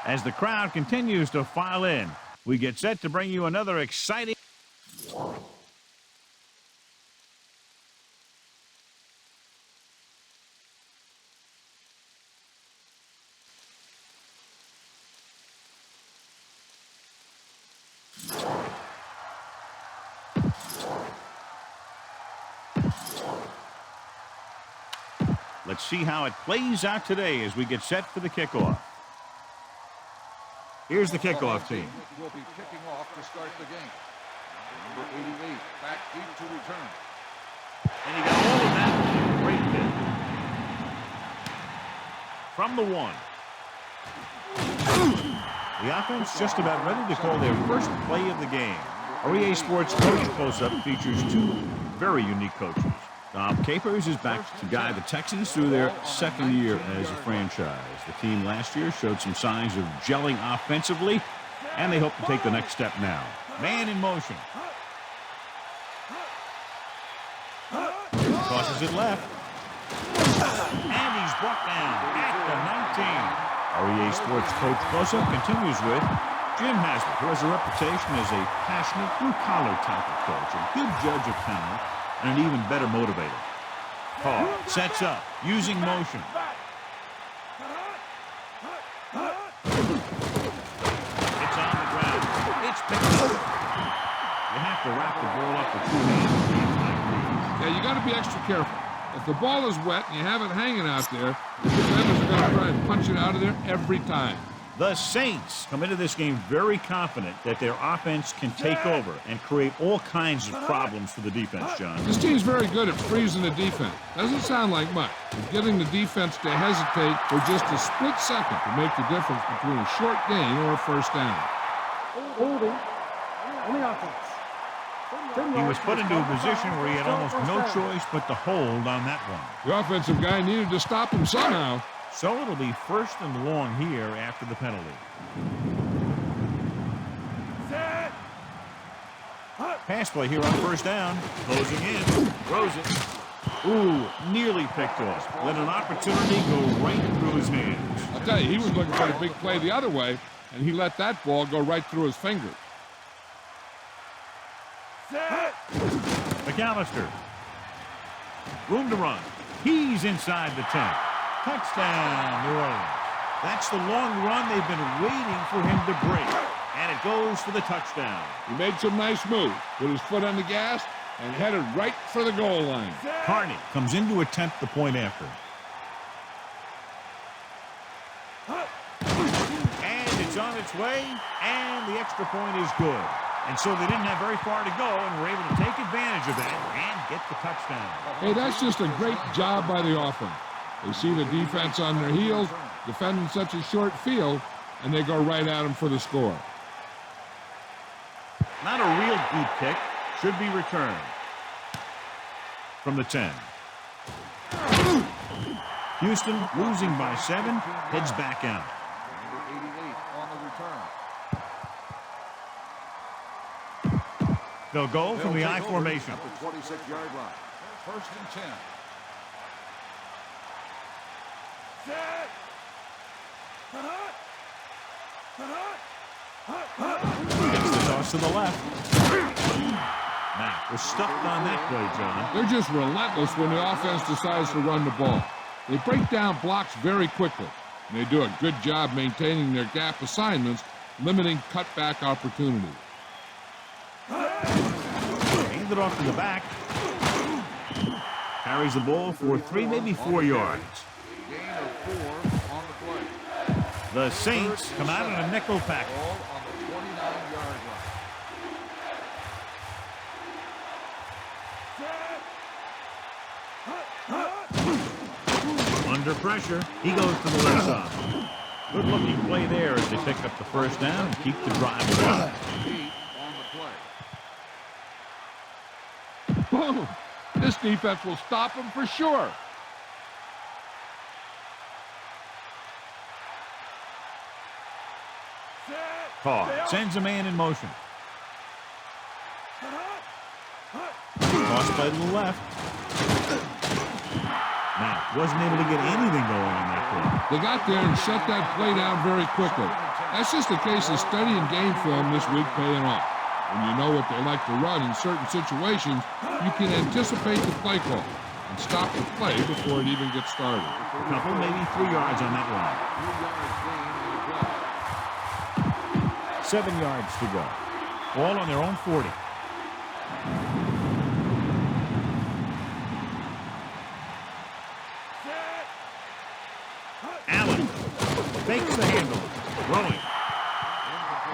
As the crowd continues to file in, we get set to bring you another exciting... Let's see how it plays out today as we get set for the kickoff. Here's the kickoff team. Will be kicking off to start the game. Number 88, back deep to return. And he got all of that in a great hit. From the 1. The offense just about ready to call their first play of the game. Our EA Sports Coach Close-Up features 2 very unique coaches. Bob Capers is back to guide the Texans through their second year as a franchise. The team last year showed some signs of gelling offensively, and they hope to take the next step now. Man in motion. Tosses it left. And he's brought down at the 19. Our EA Sports Coach Close-Up continues with Jim Haslett, who has a reputation as a passionate, blue-collar type of coach, a good judge of talent, and an even better motivator. Paul sets up, using motion. It's on the ground. It's picked up. You have to wrap the ball up with 2 hands. Yeah, you got to be extra careful. If the ball is wet and you have it hanging out there, the defenders are going to try and punch it out of there every time. The Saints come into this game very confident that their offense can take over and create all kinds of problems for the defense, John. This team's very good at freezing the defense. Doesn't sound like much, but getting the defense to hesitate for just a split second to make the difference between a short gain or a first down. Holding on the offense. He was put into a position where he had almost no choice but to hold on that one. The offensive guy needed to stop him somehow. So it'll be 1st and long here after the penalty. Pass play here on 1st down. Closing in. Throws it. Ooh, nearly picked off. Let an opportunity go right through his hands. I'll tell you, he was looking for a big play the other way, and he let that ball go right through his fingers. McAllister. Room to run. He's inside the 10. Touchdown, New Orleans. That's the long run they've been waiting for him to break. And it goes for the touchdown. He made some nice moves, put his foot on the gas, and headed right for the goal line. Carney comes in to attempt the point after. And it's on its way, and the extra point is good. And so they didn't have very far to go and were able to take advantage of that and get the touchdown. Hey, that's just a great job by the offense. They see the defense on their heels, defending such a short field, and they go right at him for the score. Not a real deep kick. Should be returned. From the 10. Houston losing by 7, heads back out. Number 88 on the return. They'll go from the I formation. At the 26-yard line. 1st and 10. Gets the toss to the left. Matt was stuck on that play, John. They're just relentless when the offense decides to run the ball. They break down blocks very quickly, and they do a good job maintaining their gap assignments, limiting cutback opportunities. Hand it off to the back. Carries the ball for 3, maybe 4 yards. Gain of 4 on the play. The Saints come out in a nickel package. Ball on the 29-yard line. Under pressure, he goes to the left side. Good-looking play there as they pick up the 1st down and keep the drive alive. 8 on the play. Boom! This defense will stop him for sure. Carr sends a man in motion. Toss play to the left. Now, wasn't able to get anything going on that play. They got there and shut that play down very quickly. That's just a case of studying game film this week paying off. When you know what they like to run in certain situations, you can anticipate the play call and stop the play before it even gets started. A couple, maybe 3 yards on that line. 7 yards to go. Ball on their own 40. Allen fakes the handle. Throwing.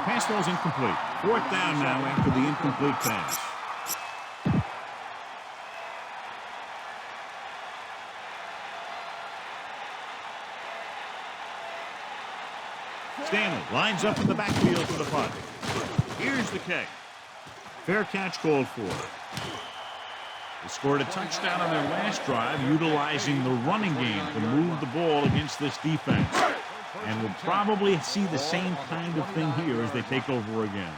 Pass ball's incomplete. 4th down now after the incomplete pass. Stanley lines up in the backfield for the punt. Here's the kick. Fair catch called for. They scored a touchdown on their last drive, utilizing the running game to move the ball against this defense. And we'll probably see the same kind of thing here as they take over again.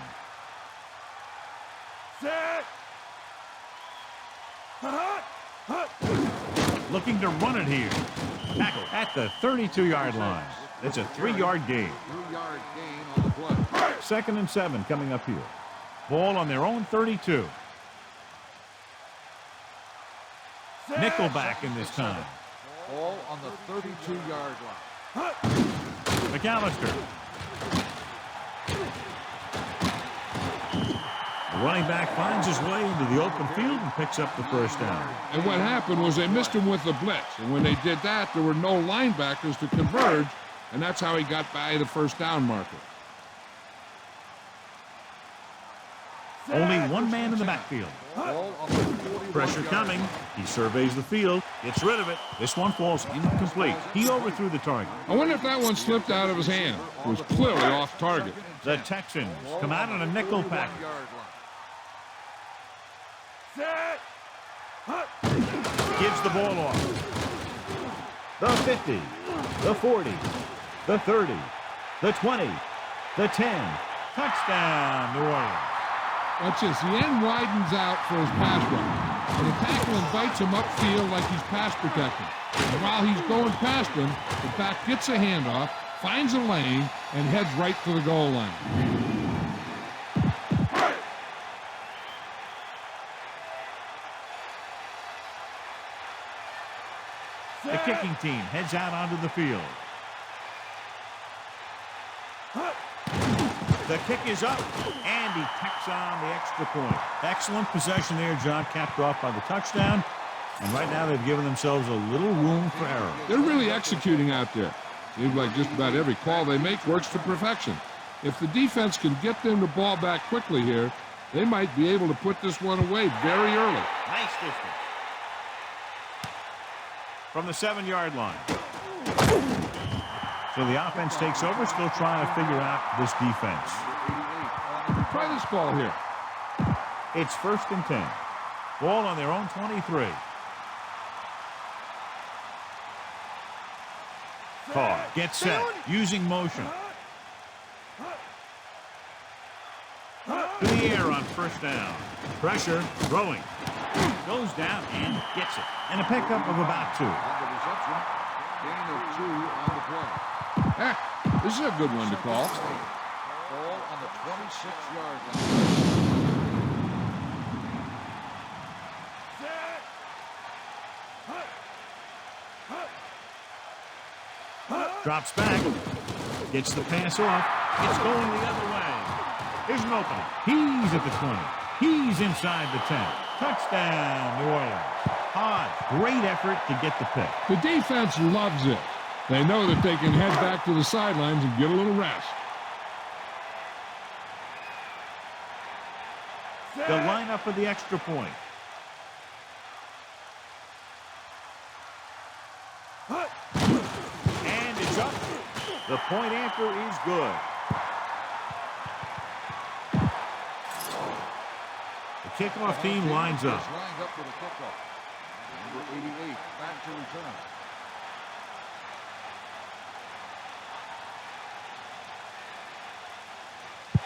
Looking to run it here. Tackle at the 32-yard line. That's a 3-yard gain. 3-yard gain on the play. 2nd and 7 coming up here. Ball on their own 32. Nickelback in this time. Ball on the 32-yard line. McAllister. The running back finds his way into the open field and picks up the 1st down. And what happened was they missed him with the blitz. And when they did that, there were no linebackers to converge, and that's how he got by the 1st down marker. Only one man in the backfield. Pressure coming. He surveys the field, gets rid of it. This one falls incomplete. He overthrew the target. I wonder if that one slipped out of his hand. It was clearly off target. The Texans come out in a nickel package. Gives the ball off. The 50, the 40, the 30, the 20, the 10. Touchdown, New Orleans. Watch this. The end widens out for his pass rush. And the tackle invites him upfield like he's pass protecting. And while he's going past him, the back gets a handoff, finds a lane, and heads right to the goal line. The kicking team heads out onto the field. The kick is up, and he tacks on the extra point. Excellent possession there, John, capped off by the touchdown. And right now they've given themselves a little room for error. They're really executing out there. Seems like just about every call they make works to perfection. If the defense can get them the ball back quickly here, they might be able to put this one away very early. Nice distance. From the 7-yard line. So the offense takes over, still trying to figure out this defense. Try this ball here. It's 1st and 10. Ball on their own 23. Carr gets set, using motion. To the air on 1st down. Pressure, throwing. Goes down and gets it. And a pickup of about 2. Gain of 2 on the play. This is a good one to call. Ball on the 26-yard line. Drops back. Gets the pass off. It's going the other way. Here's an opening. He's at the 20. He's inside the 10. Touchdown, New Orleans. Hard, great effort to get the pick. The defense loves it. They know that they can head back to the sidelines and get a little rest. They'll line up for the extra point. And it's up. The point after is good. The kickoff team lines up. Lines up for the kickoff. Number 88 back to return.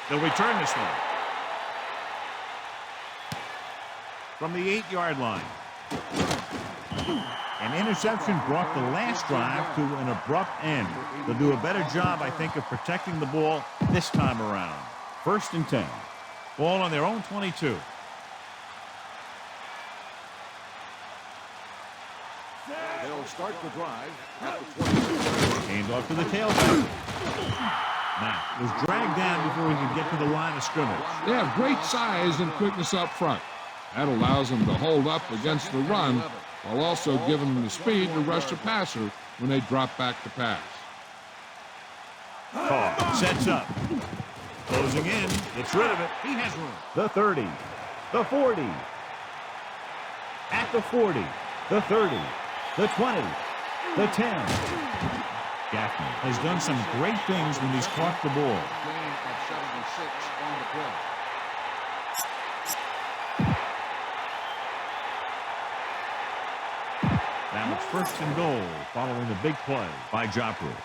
They'll return this one. From the 8-yard line. An interception brought the last drive to an abrupt end. They'll do a better job, I think, of protecting the ball this time around. 1st and 10. Ball on their own 22. They'll start the drive at the 22. Hands off to the tailback. Matt was dragged down before he could get to the line of scrimmage. They have great size and quickness up front. That allows them to hold up against the run while also giving them the speed to rush the passer when they drop back to pass. Carr sets up. Closing in. Gets rid of it. He has room. The 30. The 40. At the 40. The 30. The 20. The 10. Gaffney has done some great things when he's caught the ball. Gain of 76 on the play. Now it's 1st and goal following the big play by Joffrey.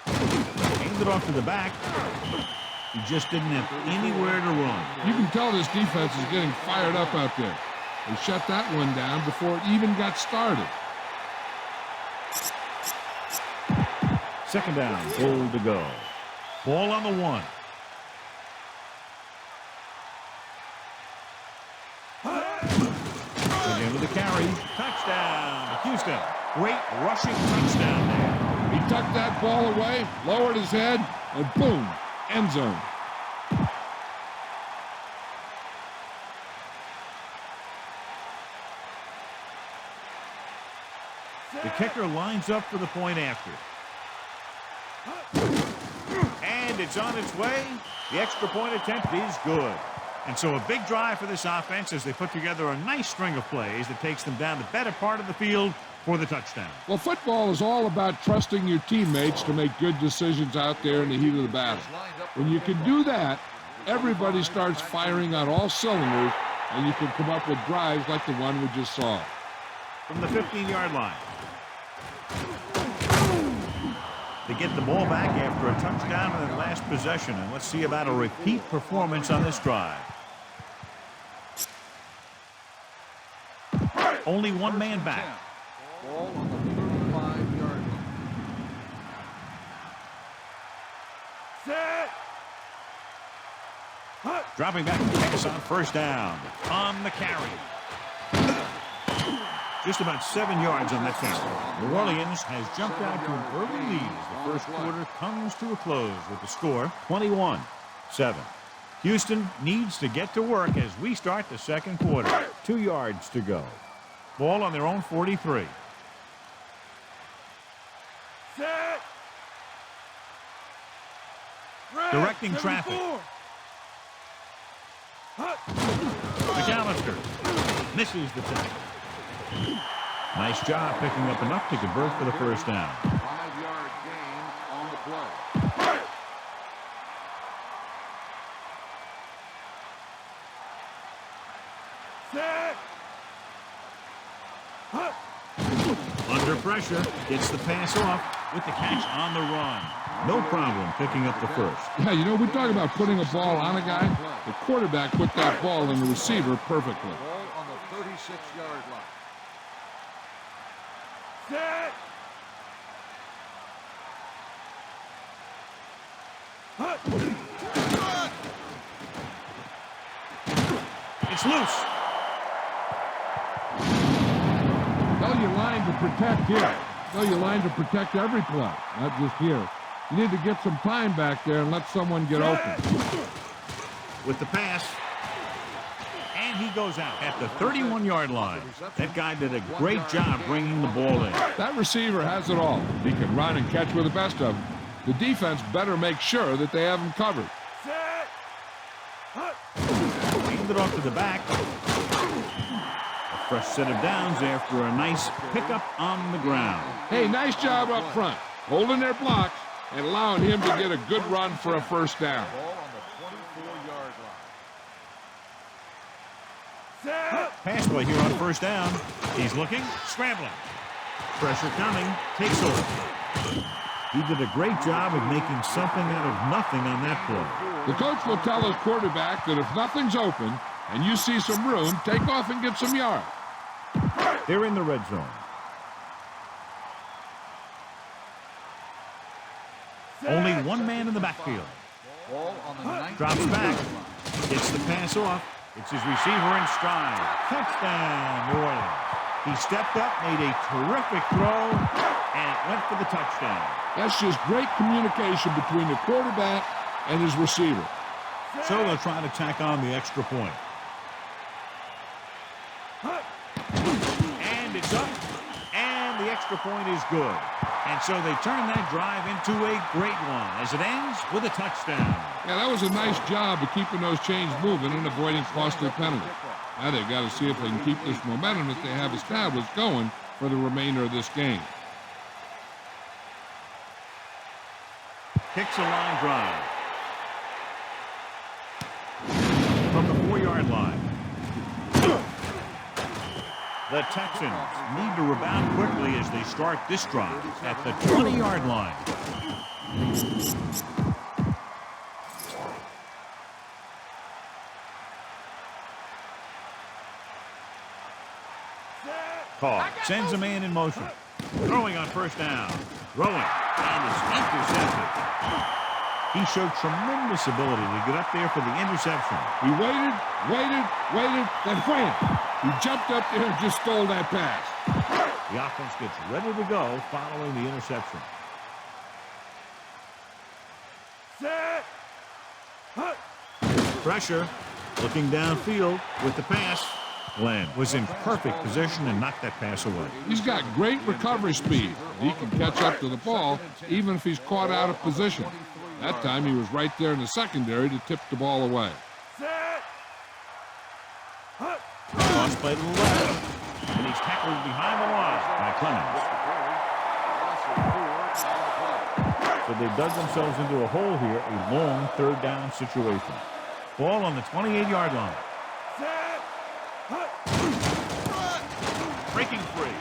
Handed it off to the back. He just didn't have anywhere to run. You can tell this defense is getting fired up out there. They shut that one down before it even got started. 2nd down, goal to go. Ball on the 1. Again with the carry. Touchdown, Houston. Great rushing touchdown there. He tucked that ball away, lowered his head, and boom, end zone. The kicker lines up for the point after. And it's on its way. The extra point attempt is good. And so a big drive for this offense as they put together a nice string of plays that takes them down the better part of the field for the touchdown. Well, football is all about trusting your teammates to make good decisions out there in the heat of the battle. When you can do that, everybody starts firing on all cylinders, and you can come up with drives like the one we just saw. From the 15-yard line. They get the ball back after a touchdown in their last possession. And let's see about a repeat performance on this drive. Only one man back. Ball on the 35-yard line. Set. Dropping back to pass on 1st down. On the carry. Just about 7 yards on that carry. New Orleans has jumped out to an early lead as the 1st quarter comes to a close with the score 21-7. Houston needs to get to work as we start the 2nd quarter. 2 yards to go. Ball on their own 43. Set. Directing traffic. McAllister misses the tackle. Nice job picking up enough to convert for the 1st down. 5-yard gain on the play. Set. Under pressure, gets the pass off with the catch on the run. No problem picking up the 1st. Yeah, you know, we talk about putting a ball on a guy. The quarterback put that ball in the receiver perfectly. Ball on the 36-yard line. Set. It's loose. Tell your line to protect here. Tell your line to protect every play, not just here. You need to get some time back there and let someone get open. With the pass. And he goes out at the 31-yard line. That guy did a great job bringing the ball in. That receiver has it all. He can run and catch with the best of them. The defense better make sure that they have him covered. Set. Handed it off to the back. A fresh set of downs after a nice pickup on the ground. Hey, nice job up front, holding their blocks and allowing him to get a good run for a 1st down. Ball on the 24-yard line. Set. Pass play here on 1st down. He's looking, scrambling. Pressure coming, takes over. He did a great job of making something out of nothing on that play. The coach will tell his quarterback that if nothing's open, and you see some room, take off and get some yards. They're in the red zone. Only one man in the backfield. Ball on the 19. Drops back. Gets the pass off. It's his receiver in stride. Touchdown, New Orleans. He stepped up, made a terrific throw, and it went for the touchdown. That's just great communication between the quarterback and his receiver. So they'll try to tack on the extra point. And it's up, and the extra point is good. And so they turn that drive into a great one as it ends with a touchdown. Yeah, that was a nice job of keeping those chains moving and avoiding costly penalties. Now they've got to see if they can keep this momentum that they have established going for the remainder of this game. Kicks a line drive. From the 4-yard line. The Texans need to rebound quickly as they start this drive at the 20-yard line. Call sends a man in motion. Throwing on first down. Throwing, and it's intercepted. He showed tremendous ability to get up there for the interception. He waited, then wham! He jumped up there and just stole that pass. The offense gets ready to go following the interception. Set. Pressure, looking downfield with the pass. Glenn was in perfect position and knocked that pass away. He's got great recovery speed. He can catch up to the ball even if he's caught out of position. That time he was right there in the secondary to tip the ball away. Set. Cross play to the left, and he's tackled behind the line by Clemens. So they dug themselves into a hole here, a long third down situation. Ball on the 28-yard line. Breaking free.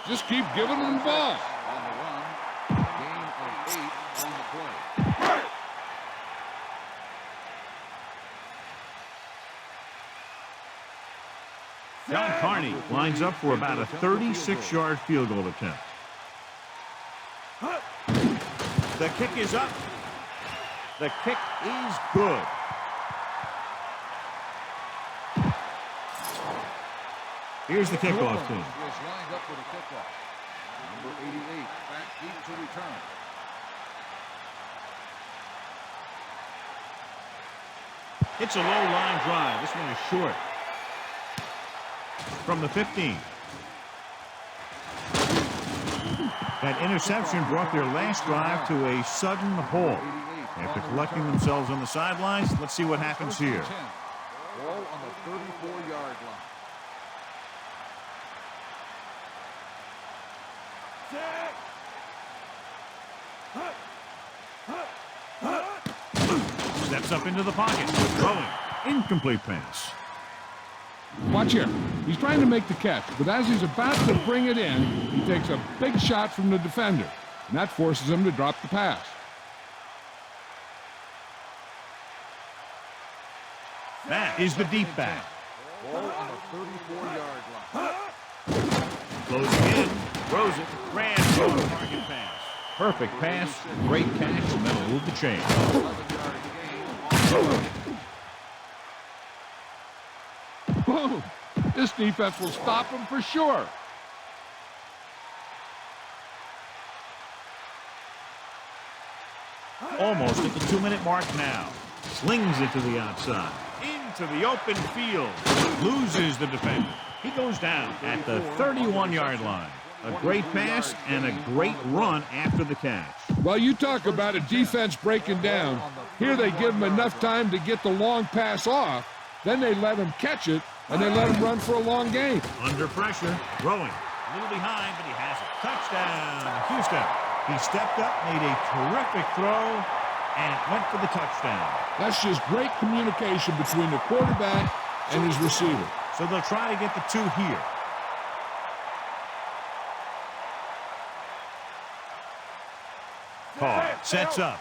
Just keep giving him the ball. On the run. Gain of 8 on the play. John Carney lines up for about a 36-yard field goal attempt. The kick is up. The kick is good. Here's the kickoff team. Is lined up for the kickoff. Number 88 back deep to return. It's a low line drive. This one is short. From the 15. That interception brought their last drive to a sudden halt. After collecting themselves on the sidelines, let's see what happens here. Ball on the 34-yard line. Steps up into the pocket. Throwing. Incomplete pass. Watch here. He's trying to make the catch, but as he's about to bring it in, he takes a big shot from the defender, and that forces him to drop the pass. That is the deep back. Ball on the 34-yard line. Closing in. Throws it. Ran for a target pass. Perfect pass. Great catch, and that'll move the chain. 11-yard gain. Boom! This defense will stop him for sure. Almost at the 2-minute mark now. Slings it to the outside. Into the open field. Loses the defender. He goes down at the 31-yard line. A great pass and a great run after the catch. Well, you talk about a defense breaking down. Here they give him enough time to get the long pass off. Then they let him catch it, and they let him run for a long game. Under pressure. Throwing. A little behind, but he has it. Touchdown, Houston. He stepped up, made a terrific throw, and it went for the touchdown. That's just great communication between the quarterback and his receiver. So they'll try to get the two here. Carr sets up.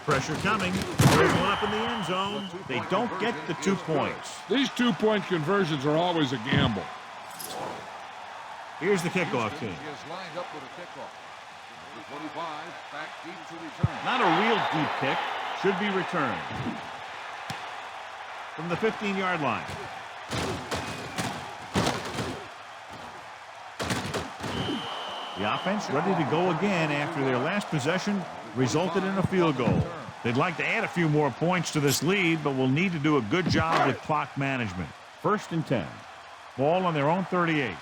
Pressure coming. Throws one up in the end zone. They don't get the 2 points. These 2-point conversions are always a gamble. Here's the kickoff team. He is lined up with a kickoff. Number 25, back deep to return. Not a real deep kick. Should be returned. From the 15-yard line. The offense ready to go again after their last possession resulted in a field goal. They'd like to add a few more points to this lead, but will need to do a good job with clock management. 1st and 10. Ball on their own 38.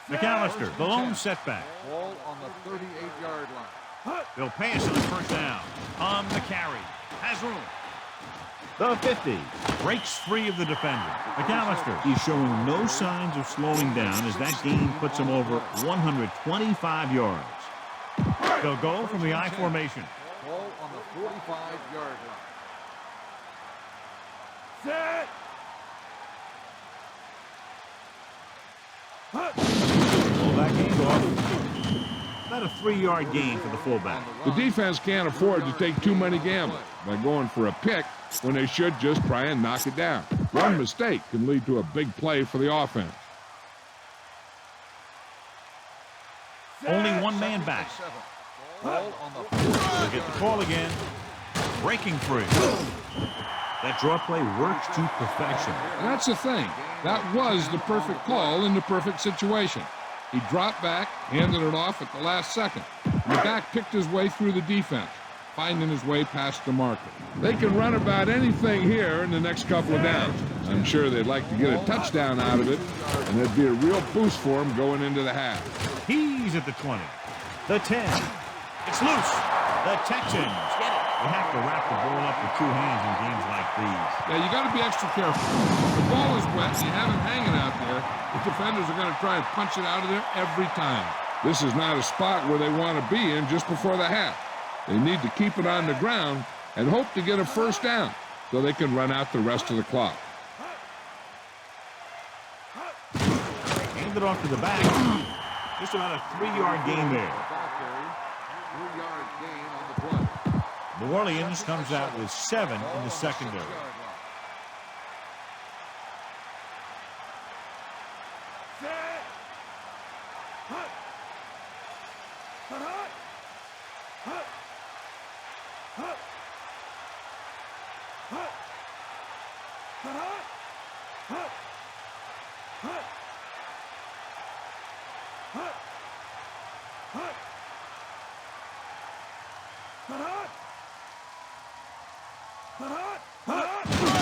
McAllister, the lone setback. Ball on the 38-yard line. They'll pass on 1st down. On the carry. Has room. The 50 breaks free of the defender. McAllister, he's showing no signs of slowing down as that gain puts him over 125 yards. They'll go from the I formation. Ball on the 45-yard line. Set. Pull that game off. About a 3-yard gain for the fullback. The defense can't afford to take too many gambles by going for a pick when they should just try and knock it down. One mistake can lead to a big play for the offense. Only one man back. Ball on the They'll get the call again. Breaking free. That draw play works to perfection. And that's the thing. That was the perfect call in the perfect situation. He dropped back, handed it off at the last second. And the back picked his way through the defense, finding his way past the marker. They can run about anything here in the next couple of downs. I'm sure they'd like to get a touchdown out of it, and it'd be a real boost for them going into the half. He's at the 20. The 10. It's loose. The Texans get it. You have to wrap the ball up with 2 hands in games like these. Yeah, you got to be extra careful. If the ball is wet and you have it hanging out there, the defenders are going to try and punch it out of there every time. This is not a spot where they want to be in just before the half. They need to keep it on the ground and hope to get a 1st down so they can run out the rest of the clock. Hand it off to the back. Just about a 3-yard gain there. 3-yard gain on the play. New Orleans comes out with 7 in the secondary. Set. Hut. Hut. Hut. Hut. Hut. Hut. Hut. Hut. Hut. Hut. Hut.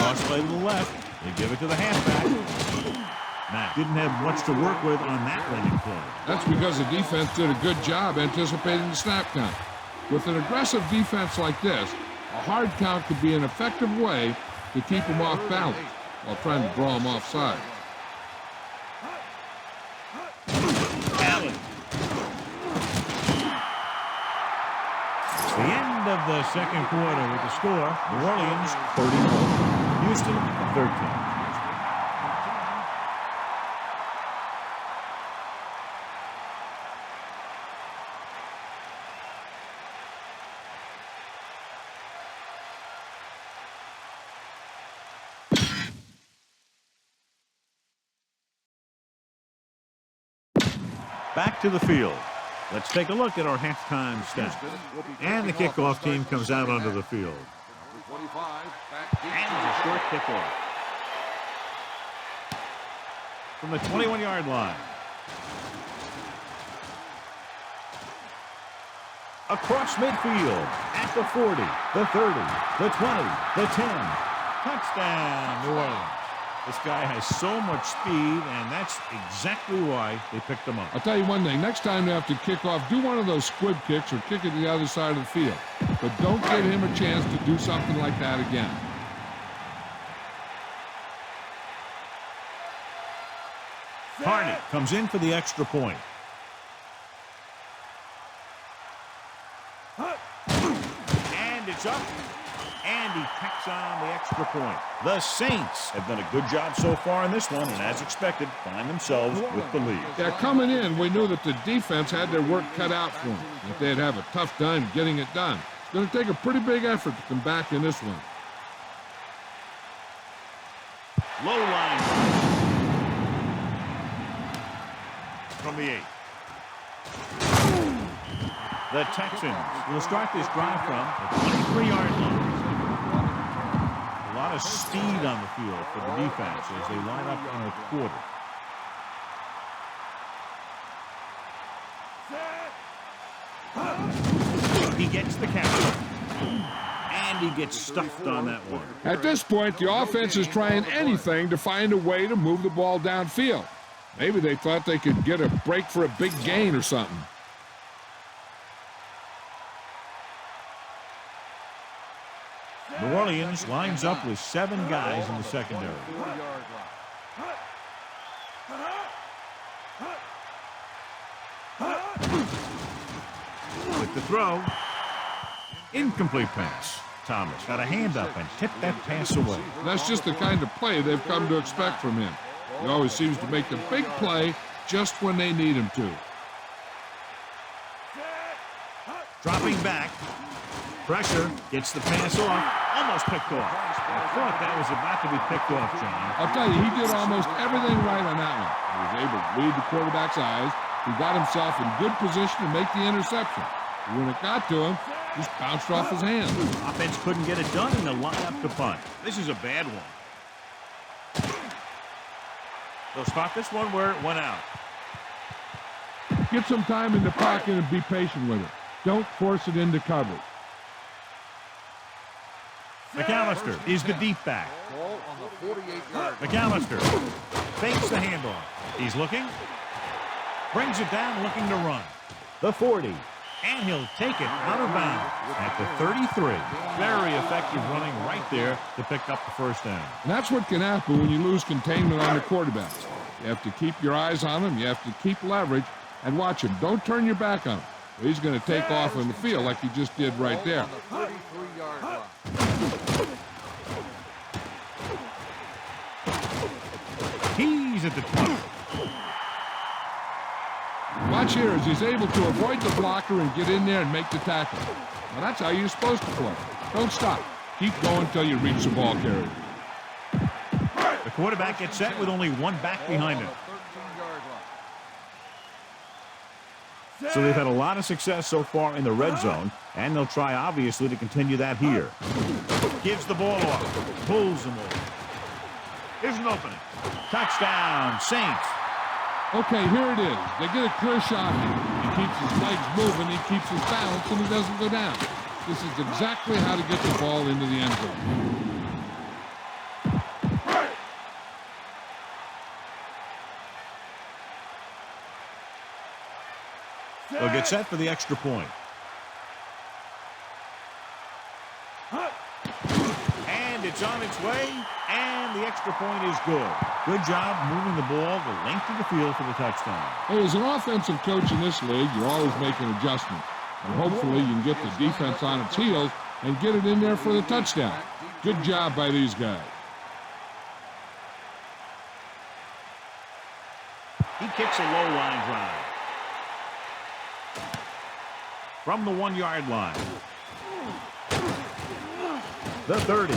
Cross play to the left. They give it to the halfback. Matt didn't have much to work with on that running play. That's because the defense did a good job anticipating the snap count. With an aggressive defense like this, a hard count could be an effective way to keep them off balance while trying to draw them offside. Allen. The end of the second quarter with the score, New Orleans 31, Houston 13. Back to the field. Let's take a look at our halftime stats. And the kickoff team comes out onto the field. And it's a short kickoff. From the 21-yard line. Across midfield. At the 40, the 30, the 20, the 10. Touchdown, New Orleans. This guy has so much speed, and that's exactly why they picked him up. I'll tell you one thing. Next time they have to kick off, do one of those squib kicks or kick it to the other side of the field. But don't give him a chance to do something like that again. Harnett comes in for the extra point. And it's up. And he tacks on the extra point. The Saints have done a good job so far in this one, and as expected, find themselves with the lead. Yeah, coming in, we knew that the defense had their work cut out for them, that they'd have a tough time getting it done. It's going to take a pretty big effort to come back in this one. Low line from the 8. The Texans will start this drive from the 23-yard line. A lot of speed on the field for the defense as they line up in a quarter. He gets the count. And he gets stuffed on that one. At this point, the offense is trying anything to find a way to move the ball downfield. Maybe they thought they could get a break for a big gain or something. New Orleans lines up with 7 guys in the secondary. With the throw, incomplete pass. Thomas got a hand up and tipped that pass away. That's just the kind of play they've come to expect from him. He always seems to make the big play just when they need him to. Dropping back. Pressure, gets the pass off, almost picked off. I thought that was about to be picked off, John. I'll tell you, he did almost everything right on that one. He was able to read the quarterback's eyes. He got himself in good position to make the interception. When it got to him, just bounced off his hand. Offense couldn't get it done in the lineup to punt. This is a bad one. They'll start this one where it went out. Get some time in the pocket and be patient with it. Don't force it into coverage. McAllister is the deep back. McAllister fakes the handoff. He's looking. Brings it down, looking to run. The 40. And he'll take it out of bounds at the 33. Very effective running right there to pick up the first down. And that's what can happen when you lose containment on the quarterbacks. You have to keep your eyes on him. You have to keep leverage and watch him. Don't turn your back on him. He's going to take off on the field like he just did right there. He's at the 20. Watch here as he's able to avoid the blocker and get in there and make the tackle. Now that's how you're supposed to play. Don't stop. Keep going until you reach the ball carrier. The quarterback gets set with only one back behind him. So they've had a lot of success so far in the red zone, and they'll try, obviously, to continue that here. Gives the ball off. Pulls him over. Here's an opening. Touchdown, Saints. Okay, here it is. They get a clear shot here. He keeps his legs moving, he keeps his balance, and he doesn't go down. This is exactly how to get the ball into the end zone. They'll get set for the extra point. And it's on its way, and the extra point is good. Good job moving the ball the length of the field for the touchdown. Hey, as an offensive coach in this league, you're always making adjustments. And hopefully you can get the defense on its heels and get it in there for the touchdown. Good job by these guys. He kicks a low line drive. From the 1-yard line. The 30.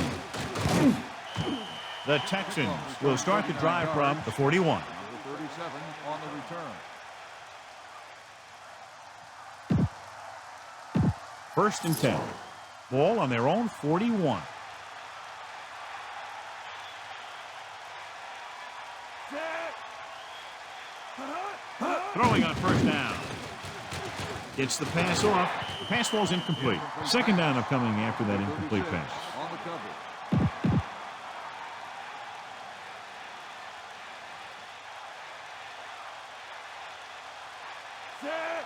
The Texans will start the drive from the 41. 37 on the return. First and 10. Ball on their own 41. Throwing on first down. Gets the pass off. The pass falls incomplete. Second down upcoming after that incomplete pass. On the cover.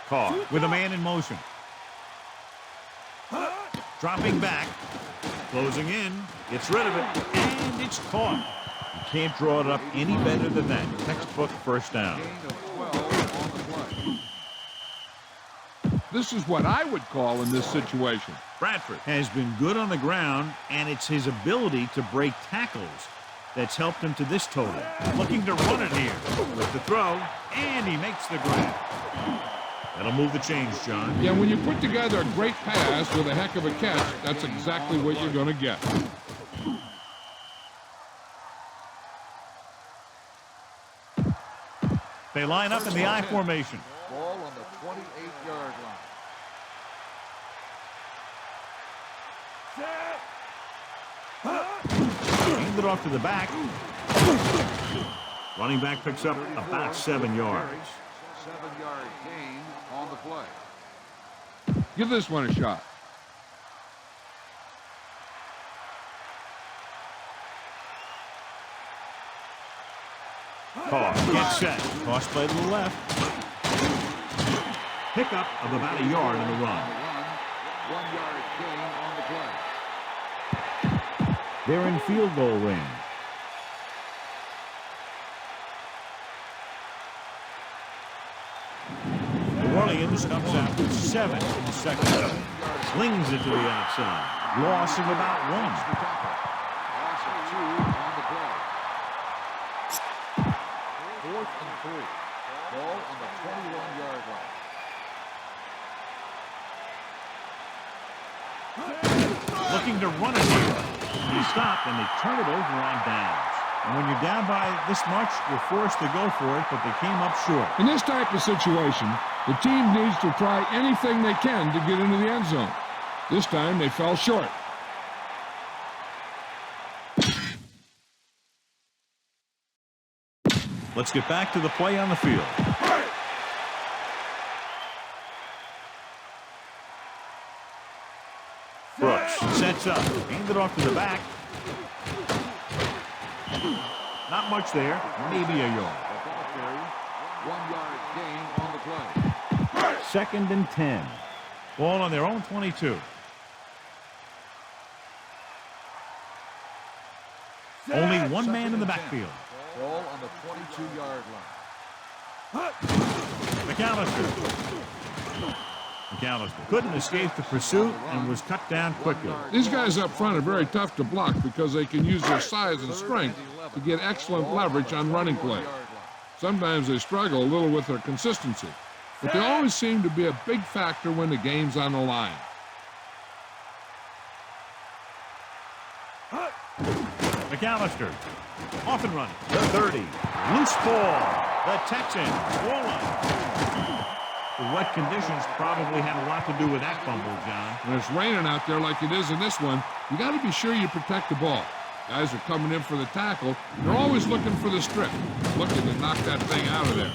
Caught with a man in motion. Dropping back. Closing in. Gets rid of it. And it's caught. You can't draw it up any better than that. Textbook first down. Gain of 12 on the play. This is what I would call in this situation. Bradford has been good on the ground, and it's his ability to break tackles that's helped him to this total. Looking to run it here with the throw, and he makes the grab. That'll move the chains, John. Yeah, when you put together a great pass with a heck of a catch, that's exactly what you're going to get. They line up in the I formation. Ball on the 28-yard line. Hand it off to the back. Running back picks up about 7 yards. 7-yard gain on the play. Give this one a shot. Carr gets set. Toss play to the left. Pickup of about a yard in the run. 1-yard gain on the play. They're in field goal range. New Orleans comes out with 7 in the second. Slings it to the outside. Loss of about 1. Loss of 2 on the play. 4th and 3. Ball on the 21-yard line. Looking to run it here. He stopped and they turn it over on downs. And when you're down by this much, you're forced to go for it, but they came up short. In this type of situation, the team needs to try anything they can to get into the end zone. This time they fell short. Let's get back to the play on the field. Brooks sets up. Hand it off to the back. Not much there. Maybe a yard. 1-yard gain on the play. 2nd and 10. Ball on their own 22. Only one man in the backfield. Ball on the 22-yard line. McAllister couldn't escape the pursuit and was cut down quickly. These guys up front are very tough to block because they can use their size and strength to get excellent leverage on running plays. Sometimes they struggle a little with their consistency, but they always seem to be a big factor when the game's on the line. McAllister off and running. The 30. Loose ball. The Texans ball up. The wet conditions probably had a lot to do with that fumble, John. When it's raining out there like it is in this one, you got to be sure you protect the ball. Guys are coming in for the tackle. They're always looking for the strip, looking to knock that thing out of there.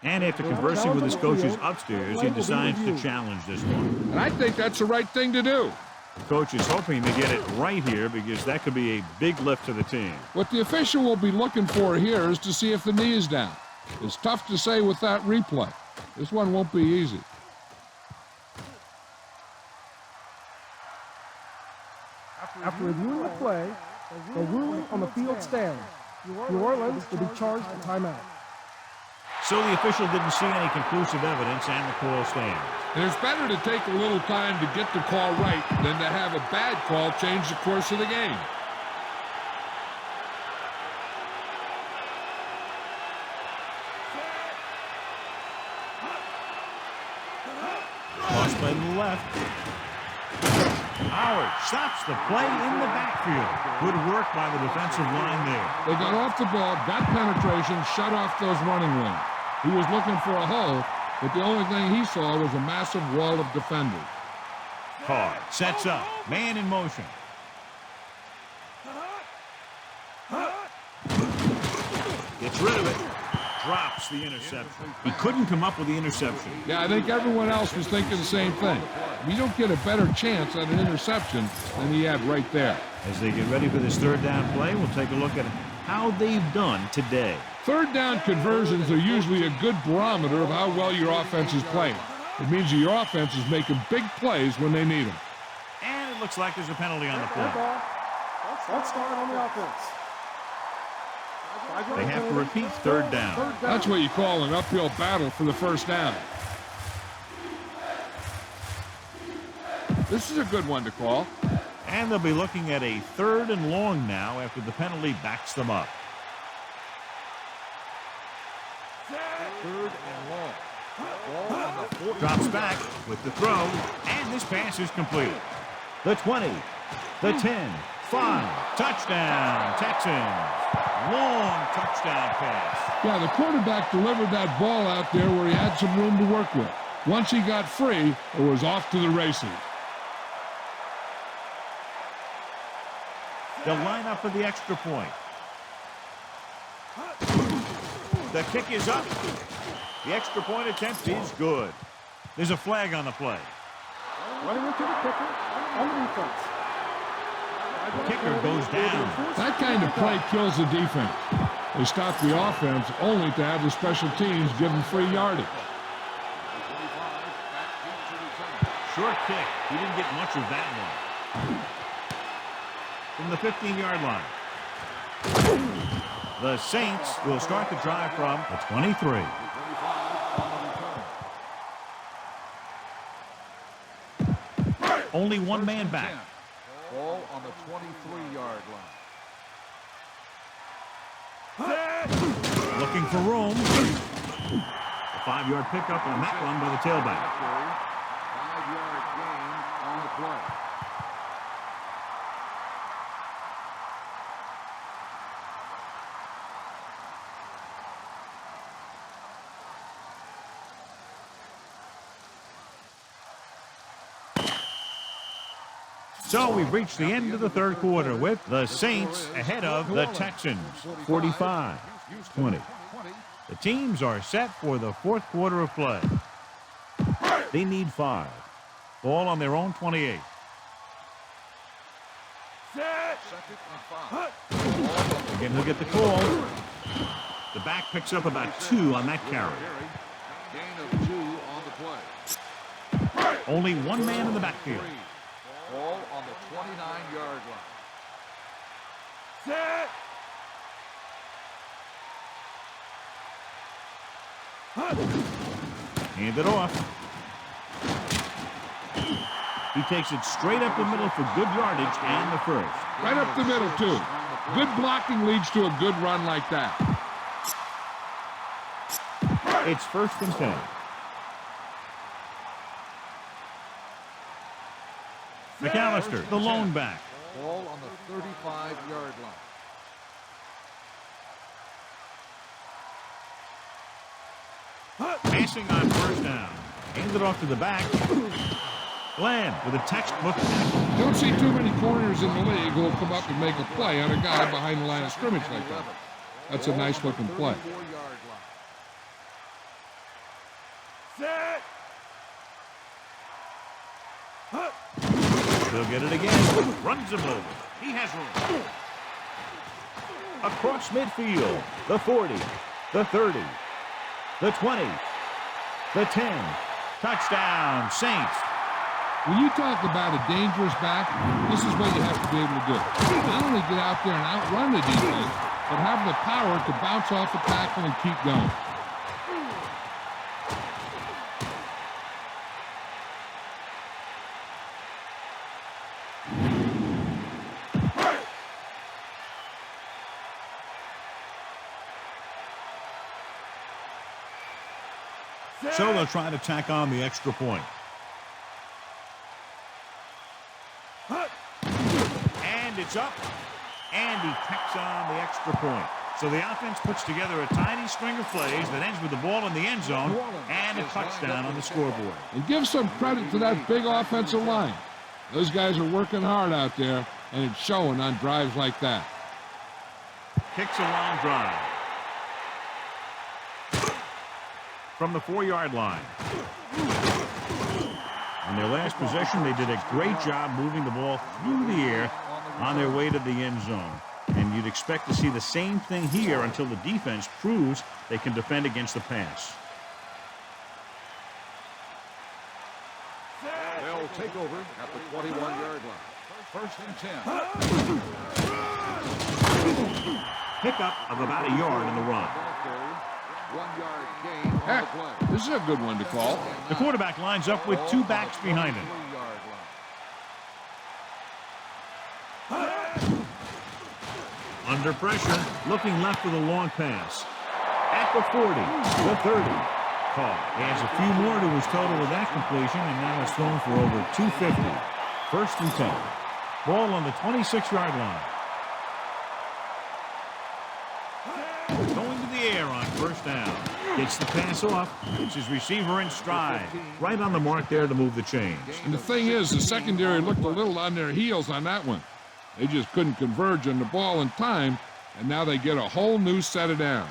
And after conversing with his coaches upstairs, he decides to challenge this one. And I think that's the right thing to do. The coach is hoping to get it right here because that could be a big lift to the team. What the official will be looking for here is to see if the knee is down. It's tough to say with that replay. This one won't be easy. After reviewing the play, the ruling on the field stands. New Orleans will be charged a timeout. So the official didn't see any conclusive evidence, and the call stands. And it's better to take a little time to get the call right than to have a bad call change the course of the game. Toss play to the left. Howard stops the play in the backfield. Good work by the defensive line there. They got off the ball, got penetration, shut off those running lanes. He was looking for a hole, but the only thing he saw was a massive wall of defenders. Carr sets up. Man in motion. Gets rid of it. Drops the interception. He couldn't come up with the interception. Yeah, I think everyone else was thinking the same thing. You don't get a better chance at an interception than he had right there. As they get ready for this third down play, we'll take a look at how they've done today. Third down conversions are usually a good barometer of how well your offense is playing. It means that your offense is making big plays when they need them. And it looks like there's a penalty on the play. Let's start on the offense. They have to repeat third down. That's what you call an uphill battle for the first down. This is a good one to call. And they'll be looking at a 3rd and long now after the penalty backs them up. 3rd and long. Ball on the 40. Drops back with the throw, and this pass is completed. The 20, the 10, 5, touchdown, Texans. Long touchdown pass. Yeah, the quarterback delivered that ball out there where he had some room to work with. Once he got free, it was off to the races. They'll line up for the extra point. The kick is up. The extra point attempt is good. There's a flag on the play. Running into the kicker on the defense. The kicker goes down. That kind of play kills the defense. They stop the offense only to have the special teams give them free yardage. Short kick. He didn't get much of that one. From the 15-yard line. The Saints will start the drive from the 23. Only one man back. Ball on the 23-yard line. Looking for room. A 5-yard pickup on that one by the tailback. 5-yard gain on the play. So we've reached the end of the third quarter with the Saints ahead of the Texans, 45-20. The teams are set for the fourth quarter of play. They need 5. Ball on their own 28. Again, he'll get the call. The back picks up about 2 on that carry. Gain of 2 on the play. Only one man in the backfield. Ball on the 29-yard line. Hand it off. He takes it straight up the middle for good yardage and the first. Right up the middle, too. Good blocking leads to a good run like that. It's 1st and 10. McAllister, the lone back. Ball on the 35-yard line. Passing on 1st down. Hand it off to the back. Glenn with a textbook tackle. Don't see too many corners in the league who will come up and make a play on a guy behind the line of scrimmage like that. That's a nice-looking play. 34-yard line. He'll get it again. Runs him over. He has room. Across midfield. The 40. The 30. The 20. The 10. Touchdown, Saints. When you talk about a dangerous back, this is what you have to be able to do. Not only get out there and outrun the defense, but have the power to bounce off the tackle and keep going. So they'll try to tack on the extra point. And it's up. And he tacks on the extra point. So the offense puts together a tiny string of plays that ends with the ball in the end zone and a touchdown on the scoreboard. And give some credit to that big offensive line. Those guys are working hard out there, and it's showing on drives like that. Kicks a long drive. From the 4-yard line. On their last possession, they did a great job moving the ball through the air on their way to the end zone. And you'd expect to see the same thing here until the defense proves they can defend against the pass. They'll take over at the 21-yard line. 1st and 10. Pickup of about a yard in the run. 1-yard gain on the Heck, play. this is a good one to call. The quarterback lines up with 2 backs behind him. 3-yard line. Under pressure, looking left with a long pass. At the 40, the 30. Caught. He has a few more to his total with that completion, and now it's thrown for over 250. First and 10. Ball on the 26-yard line. Going to the air on first down. Gets the pass off. Gets his receiver in stride. Right on the mark there to move the chains. And the thing is, the secondary looked a little on their heels on that one. They just couldn't converge on the ball in time, and now they get a whole new set of downs.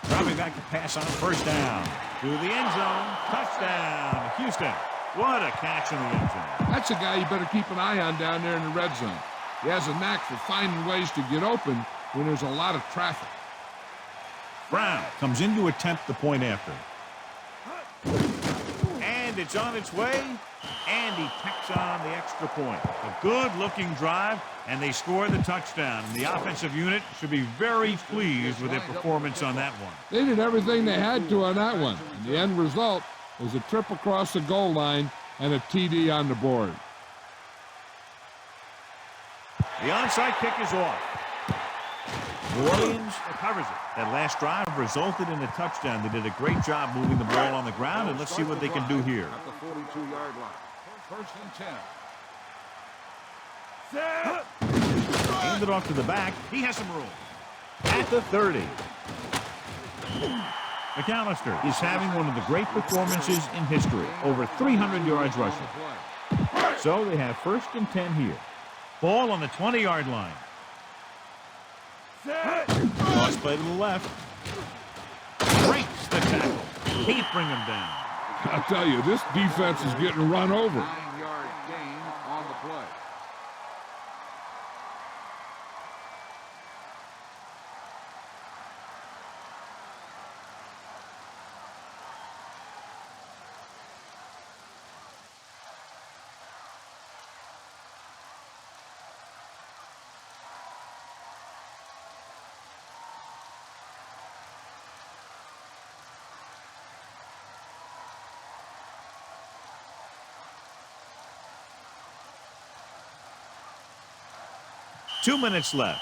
Dropping back to pass on first down. To the end zone. Touchdown, Houston. What a catch in the end zone. That's a guy you better keep an eye on down there in the red zone. He has a knack for finding ways to get open when there's a lot of traffic. Brown comes in to attempt the point after. And it's on its way. And he tacks on the extra point. A good-looking drive, and they score the touchdown. And the offensive unit should be very pleased with their performance on that one. They did everything they had to on that one. And the end result was a trip across the goal line and a TD on the board. The onside kick is off. New Orleans recovers it. That last drive resulted in a touchdown. They did a great job moving the ball on the ground, and let's see what they can do here. At the 42-yard line. First and 10. Hand it off to the back. He has some room. At the 30. McAllister is having one of the great performances in history. Over 300 yards rushing. So they have first and 10 here. Ball on the 20-yard line. Cross play to the left. Breaks the tackle. Can't bring him down. I'll tell you, this defense is getting run over. 9-yard gain on the play. Two minutes left.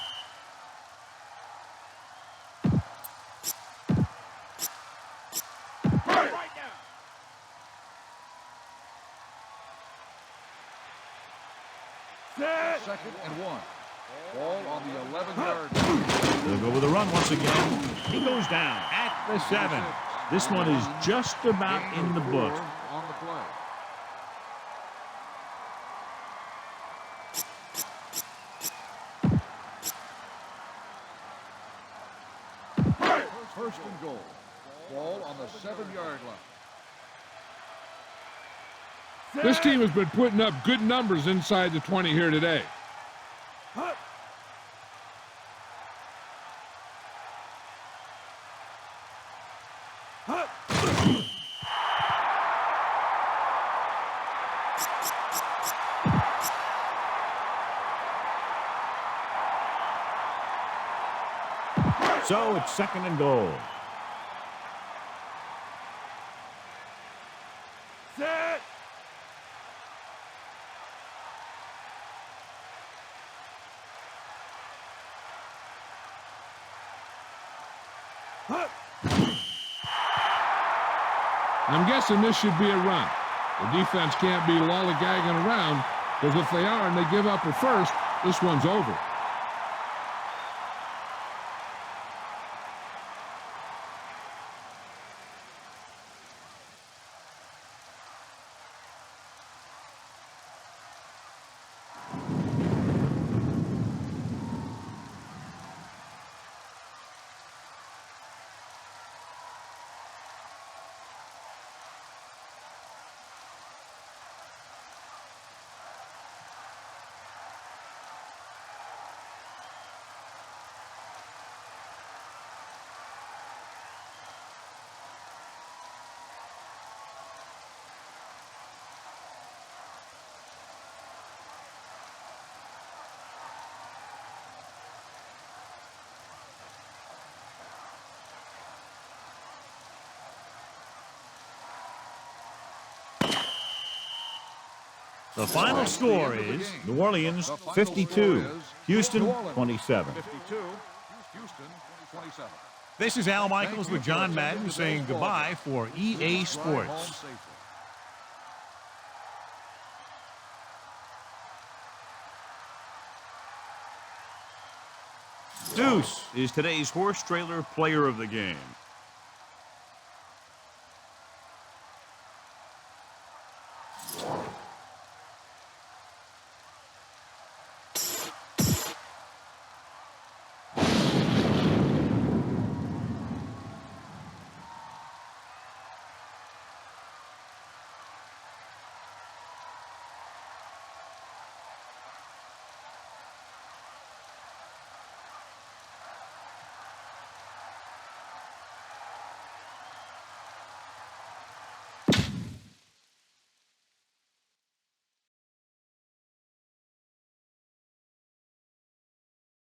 Second and 1. Ball on the 11-yard line. They'll go with a run once again. He goes down at the 7. This one is just about in the books. On the play. First and goal. Ball on the 7-yard line. This team has been putting up good numbers inside the 20 here today. So it's second and goal. Set. I'm guessing this should be a run. The defense can't be lollygagging around, because if they are and they give up a first, this one's over. The final score is New Orleans 52, Houston 27. 52, Houston 27. This is Al Michaels with John Madden saying goodbye for EA Sports. Deuce is today's horse trailer player of the game.